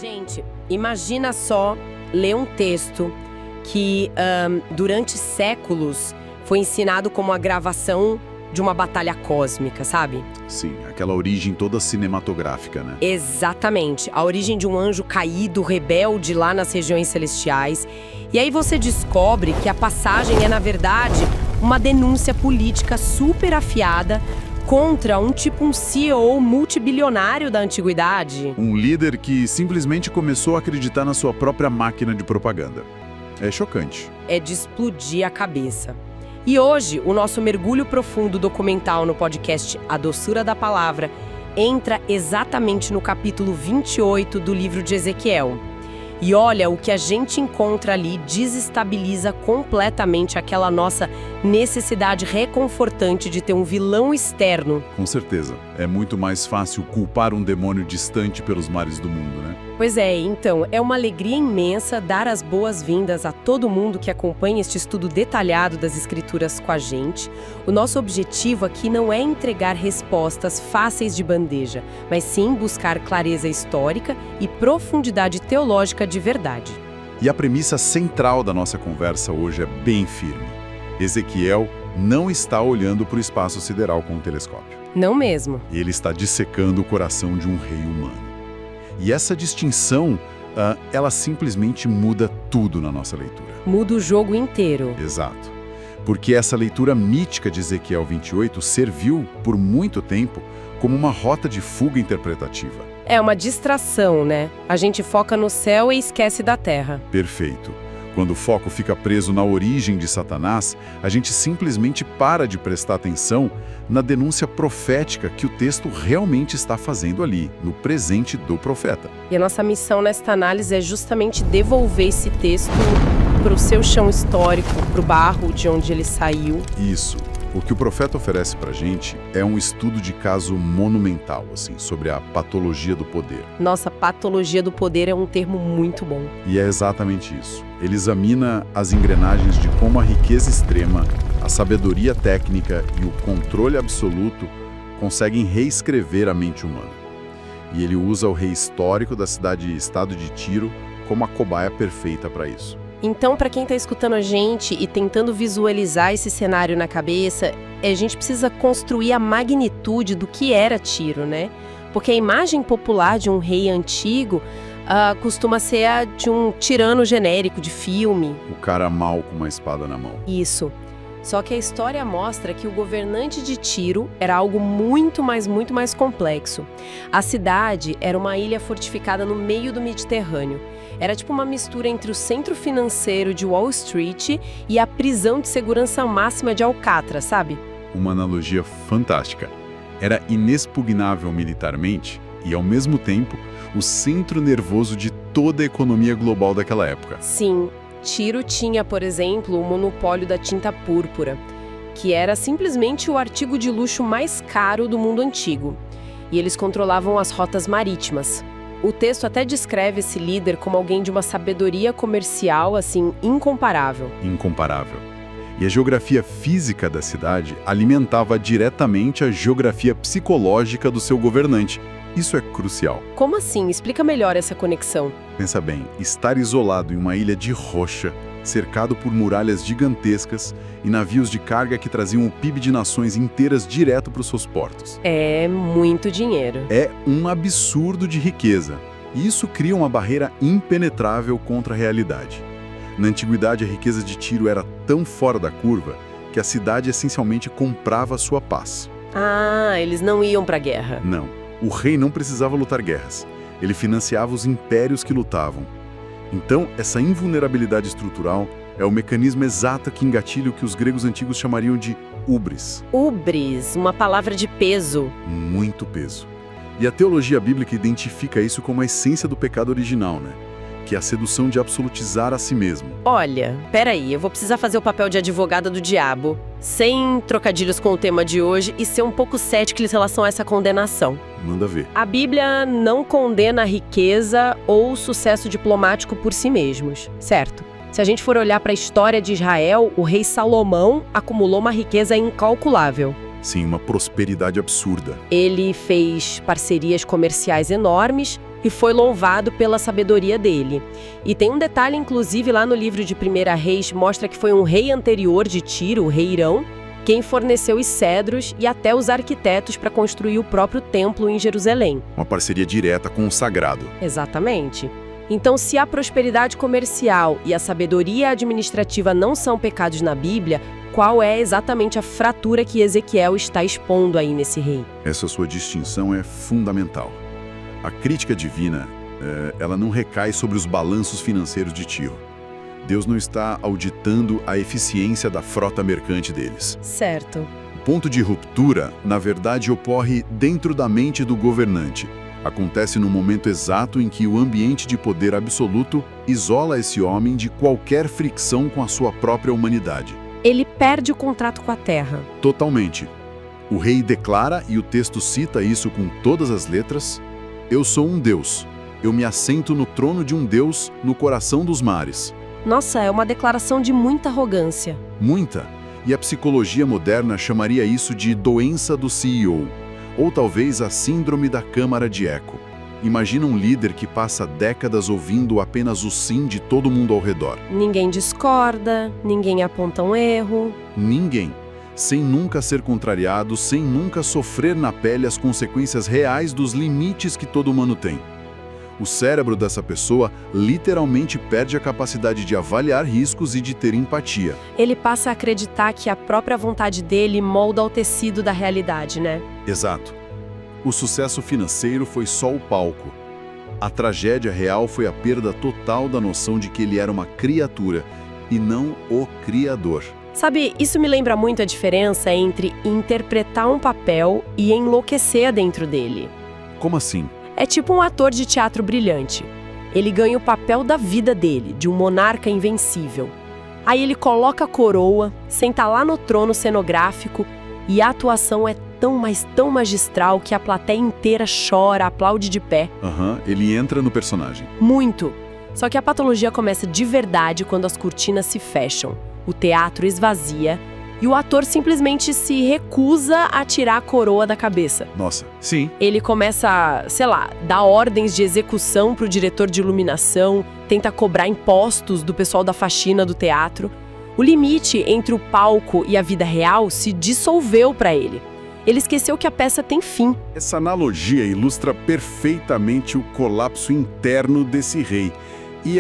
Gente, imagina só ler um texto que durante séculos foi ensinado como a gravação de uma batalha cósmica, sabe? Sim, aquela origem toda cinematográfica, né? Exatamente, a origem de um anjo caído, rebelde lá nas regiões celestiais. E aí você descobre que a passagem é, na verdade, uma denúncia política super afiada contra um CEO multibilionário da antiguidade. Um líder que simplesmente começou a acreditar na sua própria máquina de propaganda. É chocante. É de explodir a cabeça. E hoje, o nosso mergulho profundo documental no podcast A Doçura da Palavra entra exatamente no capítulo 28 do livro de Ezequiel. E olha, o que a gente encontra ali desestabiliza completamente aquela nossa necessidade reconfortante de ter um vilão externo. Com certeza. É muito mais fácil culpar um demônio distante pelos mares do mundo, né? Pois é, então, é uma alegria imensa dar as boas-vindas a todo mundo que acompanha este estudo detalhado das Escrituras com a gente. O nosso objetivo aqui não é entregar respostas fáceis de bandeja, mas sim buscar clareza histórica e profundidade teológica de verdade. E a premissa central da nossa conversa hoje é bem firme. Ezequiel não está olhando para o espaço sideral com um telescópio. Não mesmo. Ele está dissecando o coração de um rei humano. E essa distinção, ela simplesmente muda tudo na nossa leitura. Muda o jogo inteiro. Exato. Porque essa leitura mítica de Ezequiel 28 serviu, por muito tempo, como uma rota de fuga interpretativa. É uma distração, né? A gente foca no céu e esquece da terra. Perfeito. Quando o foco fica preso na origem de Satanás, a gente simplesmente para de prestar atenção na denúncia profética que o texto realmente está fazendo ali, no presente do profeta. E a nossa missão nesta análise é justamente devolver esse texto para o seu chão histórico, para o barro de onde ele saiu. Isso. O que o profeta oferece para a gente é um estudo de caso monumental, assim, sobre a patologia do poder. Nossa, patologia do poder é um termo muito bom. E é exatamente isso. Ele examina as engrenagens de como a riqueza extrema, a sabedoria técnica e o controle absoluto conseguem reescrever a mente humana. E ele usa o rei histórico da cidade-estado de Tiro como a cobaia perfeita para isso. Então, para quem está escutando a gente e tentando visualizar esse cenário na cabeça, a gente precisa construir a magnitude do que era Tiro, né? Porque a imagem popular de um rei antigo costuma ser a de um tirano genérico de filme. O cara mau com uma espada na mão. Isso. Só que a história mostra que o governante de Tiro era algo muito mais complexo. A cidade era uma ilha fortificada no meio do Mediterrâneo. Era tipo uma mistura entre o centro financeiro de Wall Street e a prisão de segurança máxima de Alcatraz, sabe? Uma analogia fantástica. Era inexpugnável militarmente e, ao mesmo tempo, o centro nervoso de toda a economia global daquela época. Sim. Tiro tinha, por exemplo, o monopólio da tinta púrpura, que era simplesmente o artigo de luxo mais caro do mundo antigo. E eles controlavam as rotas marítimas. O texto até descreve esse líder como alguém de uma sabedoria comercial, assim, incomparável. Incomparável. E a geografia física da cidade alimentava diretamente a geografia psicológica do seu governante. Isso é crucial. Como assim? Explica melhor essa conexão. Pensa bem, estar isolado em uma ilha de rocha, cercado por muralhas gigantescas e navios de carga que traziam o PIB de nações inteiras direto para os seus portos. É muito dinheiro. É um absurdo de riqueza. E isso cria uma barreira impenetrável contra a realidade. Na antiguidade, a riqueza de Tiro era tão fora da curva que a cidade essencialmente comprava sua paz. Ah, eles não iam para a guerra. Não. O rei não precisava lutar guerras. Ele financiava os impérios que lutavam. Então, essa invulnerabilidade estrutural é o mecanismo exato que engatilha o que os gregos antigos chamariam de hubris. Hubris, uma palavra de peso. Muito peso. E a teologia bíblica identifica isso como a essência do pecado original, né? Que é a sedução de absolutizar a si mesmo. Olha, peraí, eu vou precisar fazer o papel de advogada do diabo, sem trocadilhos com o tema de hoje e ser um pouco cética em relação a essa condenação. Manda ver. A Bíblia não condena a riqueza ou o sucesso diplomático por si mesmos, certo? Se a gente for olhar para a história de Israel, o rei Salomão acumulou uma riqueza incalculável. Sim, uma prosperidade absurda. Ele fez parcerias comerciais enormes, e foi louvado pela sabedoria dele. E tem um detalhe, inclusive, lá no livro de 1 Reis, mostra que foi um rei anterior de Tiro, o rei Irão, quem forneceu os cedros e até os arquitetos para construir o próprio templo em Jerusalém. Uma parceria direta com o sagrado. Exatamente. Então, se a prosperidade comercial e a sabedoria administrativa não são pecados na Bíblia, qual é exatamente a fratura que Ezequiel está expondo aí nesse rei? Essa sua distinção é fundamental. A crítica divina, ela não recai sobre os balanços financeiros de Tiro. Deus não está auditando a eficiência da frota mercante deles. Certo. O ponto de ruptura, na verdade, ocorre dentro da mente do governante. Acontece no momento exato em que o ambiente de poder absoluto isola esse homem de qualquer fricção com a sua própria humanidade. Ele perde o contrato com a terra. Totalmente. O rei declara, e o texto cita isso com todas as letras: "Eu sou um Deus. Eu me assento no trono de um Deus no coração dos mares." Nossa, é uma declaração de muita arrogância. Muita. E a psicologia moderna chamaria isso de doença do CEO, ou talvez a síndrome da câmara de eco. Imagina um líder que passa décadas ouvindo apenas o sim de todo mundo ao redor. Ninguém discorda, ninguém aponta um erro. Ninguém. Sem nunca ser contrariado, sem nunca sofrer na pele as consequências reais dos limites que todo humano tem. O cérebro dessa pessoa literalmente perde a capacidade de avaliar riscos e de ter empatia. Ele passa a acreditar que a própria vontade dele molda o tecido da realidade, né? Exato. O sucesso financeiro foi só o palco. A tragédia real foi a perda total da noção de que ele era uma criatura e não o Criador. Sabe, isso me lembra muito a diferença entre interpretar um papel e enlouquecer dentro dele. Como assim? É tipo um ator de teatro brilhante. Ele ganha o papel da vida dele, de um monarca invencível. Aí ele coloca a coroa, senta lá no trono cenográfico e a atuação é tão, mas tão magistral que a plateia inteira chora, aplaude de pé. Ele entra no personagem. Muito. Só que a patologia começa de verdade quando as cortinas se fecham, o teatro esvazia e o ator simplesmente se recusa a tirar a coroa da cabeça. Nossa, sim. Ele começa, sei lá, dar ordens de execução pro diretor de iluminação, tenta cobrar impostos do pessoal da faxina do teatro. O limite entre o palco e a vida real se dissolveu para ele. Ele esqueceu que a peça tem fim. Essa analogia ilustra perfeitamente o colapso interno desse rei. E,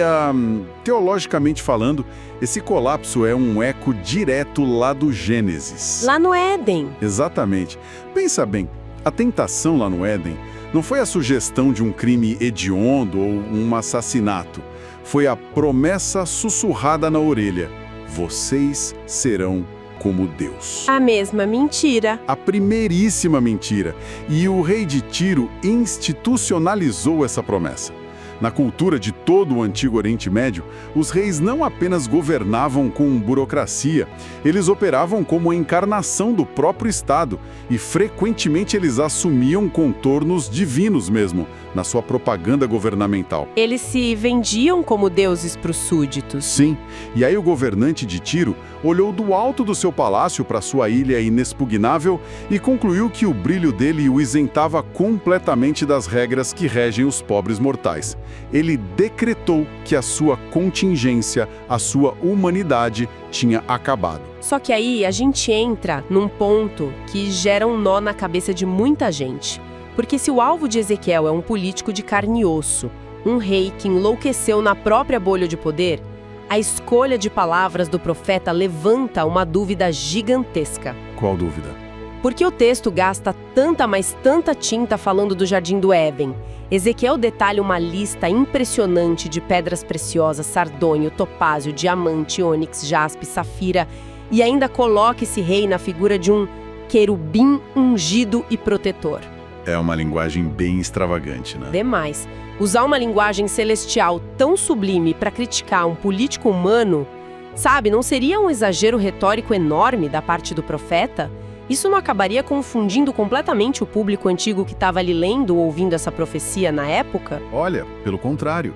teologicamente falando, esse colapso é um eco direto lá do Gênesis. Lá no Éden. Exatamente. Pensa bem, a tentação lá no Éden não foi a sugestão de um crime hediondo ou um assassinato. Foi a promessa sussurrada na orelha: vocês serão como Deus. A mesma mentira. A primeiríssima mentira. E o rei de Tiro institucionalizou essa promessa. Na cultura de todo o Antigo Oriente Médio, os reis não apenas governavam com burocracia, eles operavam como a encarnação do próprio Estado e frequentemente eles assumiam contornos divinos mesmo, na sua propaganda governamental. Eles se vendiam como deuses para os súditos. Sim, e aí o governante de Tiro olhou do alto do seu palácio para sua ilha inexpugnável e concluiu que o brilho dele o isentava completamente das regras que regem os pobres mortais. Ele decretou que a sua contingência, a sua humanidade tinha acabado. Só que aí a gente entra num ponto que gera um nó na cabeça de muita gente. Porque se o alvo de Ezequiel é um político de carne e osso, um rei que enlouqueceu na própria bolha de poder, a escolha de palavras do profeta levanta uma dúvida gigantesca. Qual dúvida? Porque o texto gasta tanta, mas tanta tinta falando do Jardim do Éden. Ezequiel detalha uma lista impressionante de pedras preciosas, sardônio, topázio, diamante, ônix, jaspe, safira, e ainda coloca esse rei na figura de um querubim ungido e protetor. É uma linguagem bem extravagante, né? Demais. Usar uma linguagem celestial tão sublime para criticar um político humano, sabe, não seria um exagero retórico enorme da parte do profeta? Isso não acabaria confundindo completamente o público antigo que estava ali lendo ou ouvindo essa profecia na época? Olha, pelo contrário.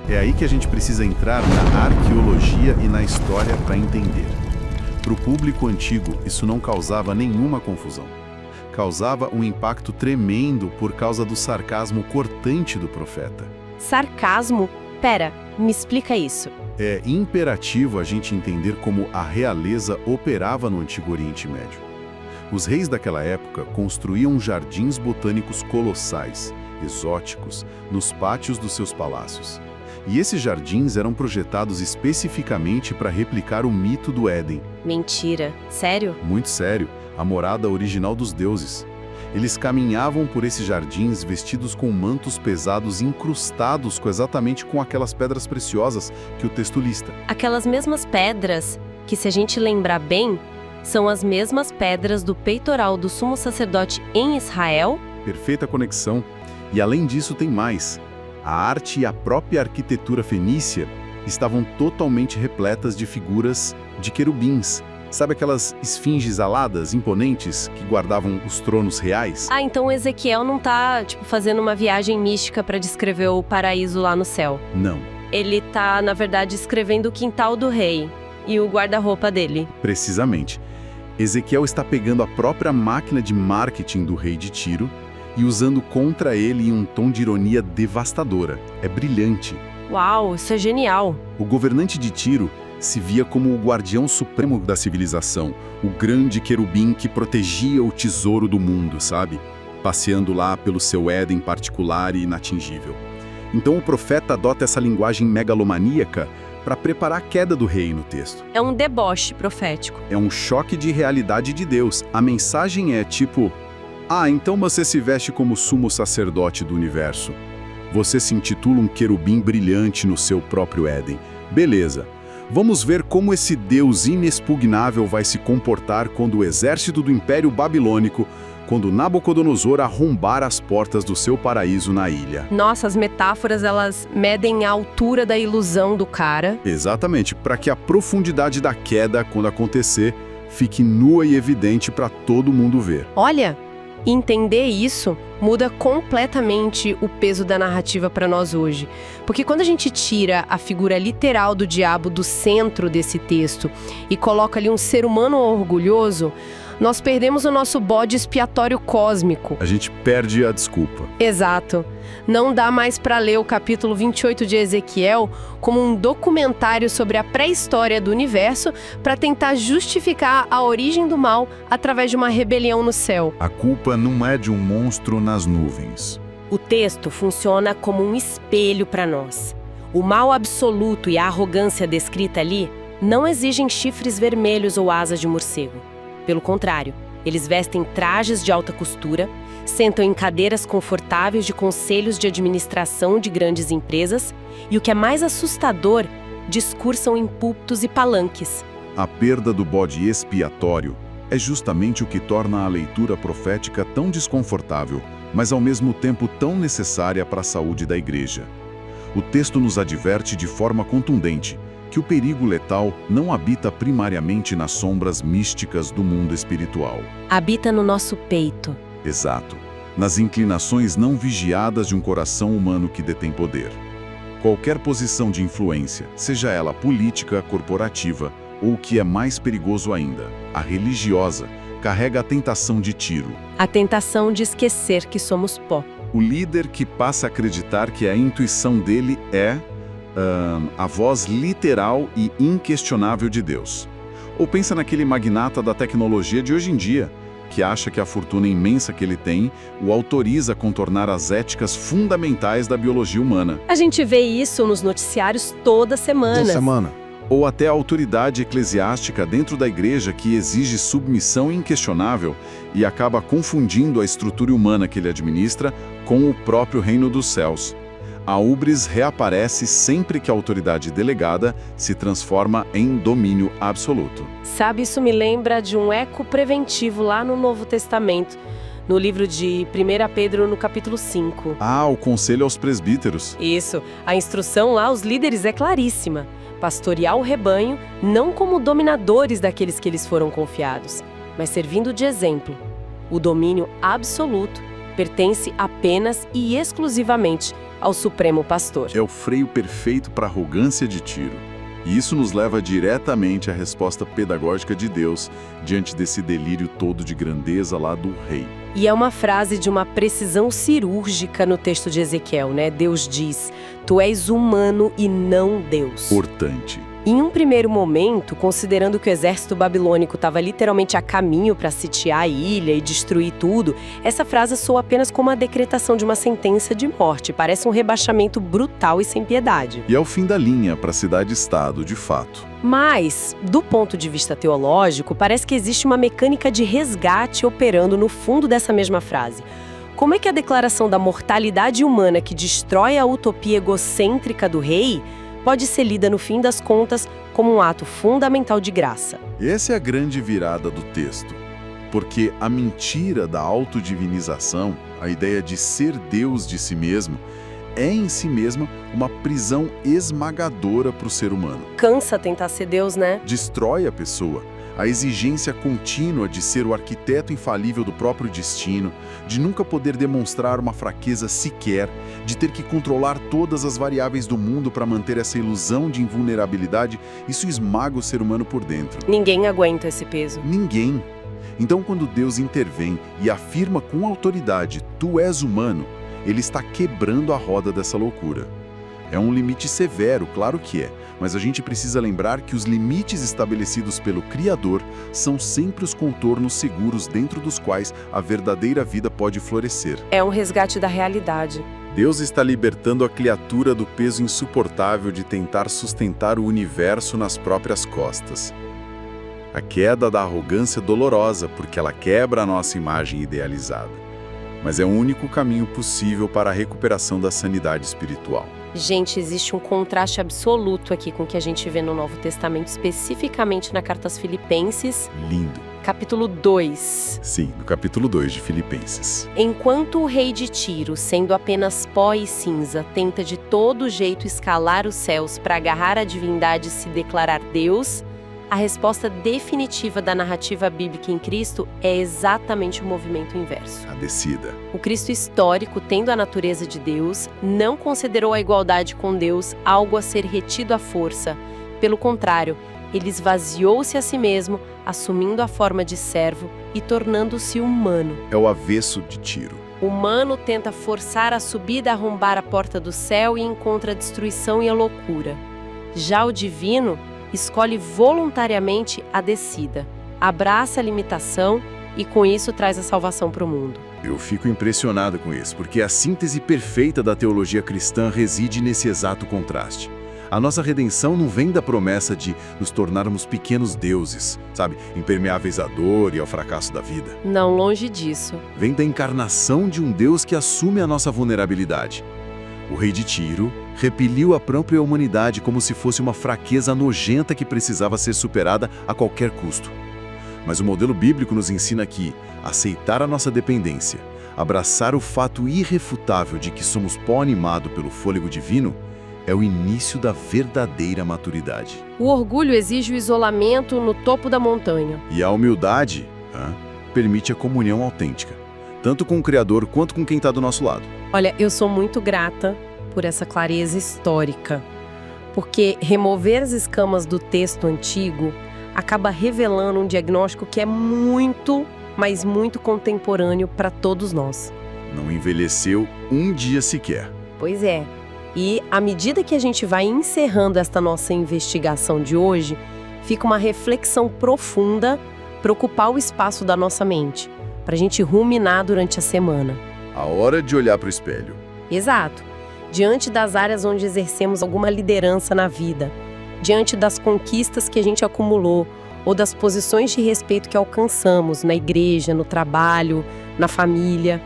É aí que a gente precisa entrar na arqueologia e na história para entender. Para o público antigo, isso não causava nenhuma confusão. causava um impacto tremendo por causa do sarcasmo cortante do profeta. Sarcasmo? Pera, me explica isso. É imperativo a gente entender como a realeza operava no Antigo Oriente Médio. Os reis daquela época construíam jardins botânicos colossais, exóticos, nos pátios dos seus palácios. E esses jardins eram projetados especificamente para replicar o mito do Éden. Mentira. Sério? Muito sério, a morada original dos deuses. Eles caminhavam por esses jardins vestidos com mantos pesados incrustados exatamente com aquelas pedras preciosas que o texto lista. Aquelas mesmas pedras que, se a gente lembrar bem, são as mesmas pedras do peitoral do sumo sacerdote em Israel? Perfeita conexão. E além disso tem mais. A arte e a própria arquitetura fenícia estavam totalmente repletas de figuras de querubins. Sabe aquelas esfinges aladas, imponentes, que guardavam os tronos reais? Ah, então Ezequiel não tá, fazendo uma viagem mística para descrever o paraíso lá no céu. Não. Ele tá, na verdade, escrevendo o quintal do rei e o guarda-roupa dele. Precisamente. Ezequiel está pegando a própria máquina de marketing do rei de Tiro e usando contra ele em um tom de ironia devastadora. É brilhante. Uau, isso é genial. O governante de Tiro se via como o guardião supremo da civilização, o grande querubim que protegia o tesouro do mundo, sabe? Passeando lá pelo seu Éden particular e inatingível. Então o profeta adota essa linguagem megalomaníaca para preparar a queda do rei no texto. É um deboche profético. É um choque de realidade de Deus. A mensagem é tipo: ah, então você se veste como sumo sacerdote do universo. Você se intitula um querubim brilhante no seu próprio Éden. Beleza. Vamos ver como esse Deus inexpugnável vai se comportar quando o exército do Império Babilônico, quando Nabucodonosor arrombar as portas do seu paraíso na ilha. Nossa, as metáforas, elas medem a altura da ilusão do cara. Exatamente, para que a profundidade da queda, quando acontecer, fique nua e evidente para todo mundo ver. Olha, entender isso muda completamente o peso da narrativa para nós hoje. Porque quando a gente tira a figura literal do diabo do centro desse texto e coloca ali um ser humano orgulhoso, nós perdemos o nosso bode expiatório cósmico. A gente perde a desculpa. Exato. Não dá mais para ler o capítulo 28 de Ezequiel como um documentário sobre a pré-história do universo para tentar justificar a origem do mal através de uma rebelião no céu. A culpa não é de um monstro nas nuvens. O texto funciona como um espelho para nós. O mal absoluto e a arrogância descrita ali não exigem chifres vermelhos ou asas de morcego. Pelo contrário, eles vestem trajes de alta costura, sentam em cadeiras confortáveis de conselhos de administração de grandes empresas e, o que é mais assustador, discursam em púlpitos e palanques. A perda do bode expiatório é justamente o que torna a leitura profética tão desconfortável, mas ao mesmo tempo tão necessária para a saúde da igreja. O texto nos adverte de forma contundente que o perigo letal não habita primariamente nas sombras místicas do mundo espiritual. Habita no nosso peito. Exato. Nas inclinações não vigiadas de um coração humano que detém poder. Qualquer posição de influência, seja ela política, corporativa, ou o que é mais perigoso ainda, a religiosa, carrega a tentação de Tiro. A tentação de esquecer que somos pó. O líder que passa a acreditar que a intuição dele é a voz literal e inquestionável de Deus. Ou pensa naquele magnata da tecnologia de hoje em dia, que acha que a fortuna imensa que ele tem o autoriza a contornar as éticas fundamentais da biologia humana. A gente vê isso nos noticiários toda semana. Ou até a autoridade eclesiástica dentro da igreja que exige submissão inquestionável e acaba confundindo a estrutura humana que ele administra com o próprio reino dos céus. A ubris reaparece sempre que a autoridade delegada se transforma em domínio absoluto. Sabe, isso me lembra de um eco preventivo lá no Novo Testamento, no livro de 1 Pedro, no capítulo 5. Ah, o conselho aos presbíteros. Isso, a instrução lá aos líderes é claríssima. Pastorear o rebanho, não como dominadores daqueles que eles foram confiados, mas servindo de exemplo. O domínio absoluto pertence apenas e exclusivamente ao Supremo Pastor. É o freio perfeito para a arrogância de Tiro. E isso nos leva diretamente à resposta pedagógica de Deus diante desse delírio todo de grandeza lá do rei. E é uma frase de uma precisão cirúrgica no texto de Ezequiel, né? Deus diz: "Tu és humano e não Deus." Importante. Em um primeiro momento, considerando que o exército babilônico estava literalmente a caminho para sitiar a ilha e destruir tudo, essa frase soa apenas como a decretação de uma sentença de morte. Parece um rebaixamento brutal e sem piedade. E é o fim da linha para a cidade-estado, de fato. Mas, do ponto de vista teológico, parece que existe uma mecânica de resgate operando no fundo dessa mesma frase. Como é que a declaração da mortalidade humana que destrói a utopia egocêntrica do rei pode ser lida, no fim das contas, como um ato fundamental de graça? Essa é a grande virada do texto, porque a mentira da autodivinização, a ideia de ser Deus de si mesmo, é em si mesma uma prisão esmagadora para o ser humano. Cansa tentar ser Deus, né? Destrói a pessoa. A exigência contínua de ser o arquiteto infalível do próprio destino, de nunca poder demonstrar uma fraqueza sequer, de ter que controlar todas as variáveis do mundo para manter essa ilusão de invulnerabilidade, isso esmaga o ser humano por dentro. Ninguém aguenta esse peso. Ninguém. Então, quando Deus intervém e afirma com autoridade: "Tu és humano", ele está quebrando a roda dessa loucura. É um limite severo, claro que é, mas a gente precisa lembrar que os limites estabelecidos pelo Criador são sempre os contornos seguros dentro dos quais a verdadeira vida pode florescer. É um resgate da realidade. Deus está libertando a criatura do peso insuportável de tentar sustentar o universo nas próprias costas. A queda da arrogância é dolorosa porque ela quebra a nossa imagem idealizada, mas é o único caminho possível para a recuperação da sanidade espiritual. Gente, existe um contraste absoluto aqui com o que a gente vê no Novo Testamento, especificamente na carta aos Filipenses. Lindo. Capítulo 2. Sim, no capítulo 2 de Filipenses. Enquanto o rei de Tiro, sendo apenas pó e cinza, tenta de todo jeito escalar os céus para agarrar a divindade e se declarar Deus, a resposta definitiva da narrativa bíblica em Cristo é exatamente o movimento inverso. A descida. O Cristo histórico, tendo a natureza de Deus, não considerou a igualdade com Deus algo a ser retido à força. Pelo contrário, ele esvaziou-se a si mesmo, assumindo a forma de servo e tornando-se humano. É o avesso de Tiro. O humano tenta forçar a subida a arrombar a porta do céu e encontra a destruição e a loucura. Já o divino escolhe voluntariamente a descida, abraça a limitação e com isso traz a salvação para o mundo. Eu fico impressionado com isso, porque a síntese perfeita da teologia cristã reside nesse exato contraste. A nossa redenção não vem da promessa de nos tornarmos pequenos deuses, sabe, impermeáveis à dor e ao fracasso da vida. Não, longe disso. Vem da encarnação de um Deus que assume a nossa vulnerabilidade. O rei de Tiro repeliu a própria humanidade como se fosse uma fraqueza nojenta que precisava ser superada a qualquer custo. Mas o modelo bíblico nos ensina que aceitar a nossa dependência, abraçar o fato irrefutável de que somos pó animado pelo fôlego divino, é o início da verdadeira maturidade. O orgulho exige o isolamento no topo da montanha. E a humildade permite a comunhão autêntica, tanto com o Criador quanto com quem está do nosso lado. Olha, eu sou muito grata por essa clareza histórica, porque remover as escamas do texto antigo acaba revelando um diagnóstico que é muito, mas muito contemporâneo para todos nós. Não envelheceu um dia sequer. Pois é. E à medida que a gente vai encerrando esta nossa investigação de hoje, fica uma reflexão profunda para ocupar o espaço da nossa mente, para a gente ruminar durante a semana. A hora de olhar para o espelho. Exato. Diante das áreas onde exercemos alguma liderança na vida, diante das conquistas que a gente acumulou ou das posições de respeito que alcançamos na igreja, no trabalho, na família.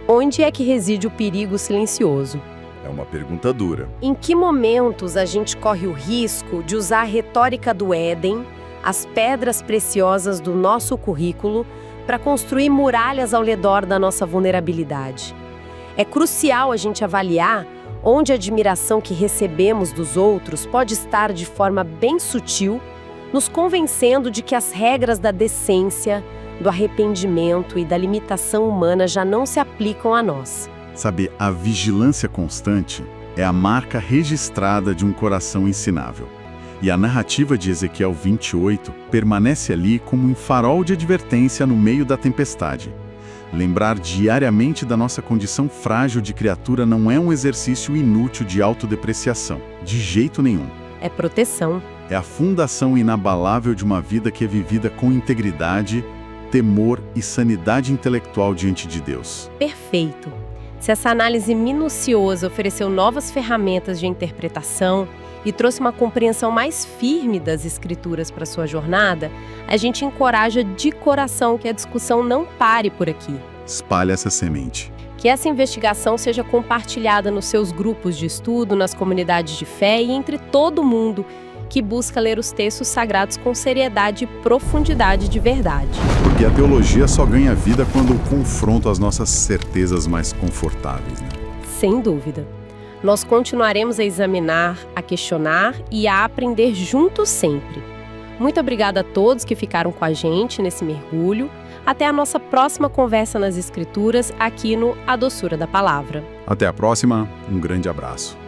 Onde é que reside o perigo silencioso? É uma pergunta dura. Em que momentos a gente corre o risco de usar a retórica do Éden, as pedras preciosas do nosso currículo, para construir muralhas ao redor da nossa vulnerabilidade? É crucial a gente avaliar onde a admiração que recebemos dos outros pode estar de forma bem sutil, nos convencendo de que as regras da decência, do arrependimento e da limitação humana já não se aplicam a nós. Sabe, a vigilância constante é a marca registrada de um coração ensinável. E a narrativa de Ezequiel 28 permanece ali como um farol de advertência no meio da tempestade. Lembrar diariamente da nossa condição frágil de criatura não é um exercício inútil de autodepreciação, de jeito nenhum. É proteção. É a fundação inabalável de uma vida que é vivida com integridade, temor e sanidade intelectual diante de Deus. Perfeito. Se essa análise minuciosa ofereceu novas ferramentas de interpretação e trouxe uma compreensão mais firme das Escrituras para sua jornada, a gente encoraja de coração que a discussão não pare por aqui. Espalhe essa semente. Que essa investigação seja compartilhada nos seus grupos de estudo, nas comunidades de fé e entre todo mundo que busca ler os textos sagrados com seriedade e profundidade de verdade. Porque a teologia só ganha vida quando confronta as nossas certezas mais confortáveis, né? Sem dúvida. Nós continuaremos a examinar, a questionar e a aprender juntos sempre. Muito obrigada a todos que ficaram com a gente nesse mergulho. Até a nossa próxima conversa nas Escrituras aqui no A Doçura da Palavra. Até a próxima, um grande abraço.